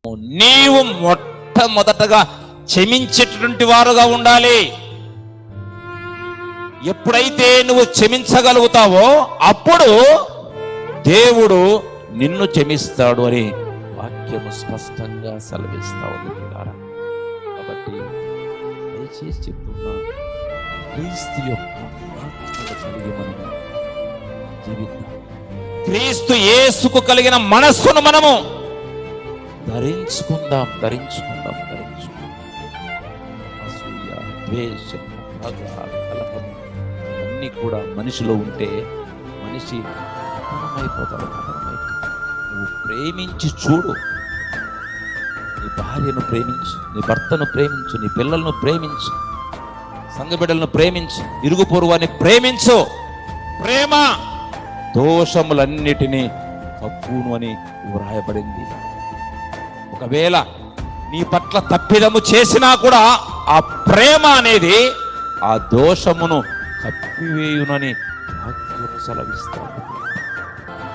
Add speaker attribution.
Speaker 1: నీవు మొట్టమొదటగా క్షమించేటటువంటి వారుగా ఉండాలి. ఎప్పుడైతే నువ్వు క్షమించగలుగుతావో అప్పుడు దేవుడు నిన్ను క్షమిస్తాడు అని వాక్యము స్పష్టంగా సెలవిస్తా ఉంది. కాబట్టి దయచేసి చెప్తున్నా, క్రీస్తు యొక్క ఆత్మను కలిగి మనము జీవితం, క్రీస్తు యేసుకు కలిగిన మనస్సును మనము ధరించుకుందాం. అసూయ, ద్వేషం, పగ, కలహం అన్నీ కూడా మనిషిలో ఉంటే మనిషి పతనమైపోతాడు. నువ్వు ప్రేమించి చూడు. నీ భార్యను ప్రేమించు, నీ భర్తను ప్రేమించు, నీ పిల్లలను ప్రేమించు, సంఘ బిడ్డలను ప్రేమించు, ఇరుగు పొరువాన్ని ప్రేమించు. ప్రేమ దోషములన్నిటినీ కప్పును అని వ్రాయబడింది. ఒకవేళ నీ పట్ల తప్పిదము చేసినా కూడా ఆ ప్రేమ అనేది ఆ దోషమును కప్పివేయునని వాక్యము సెలవిస్తాడు.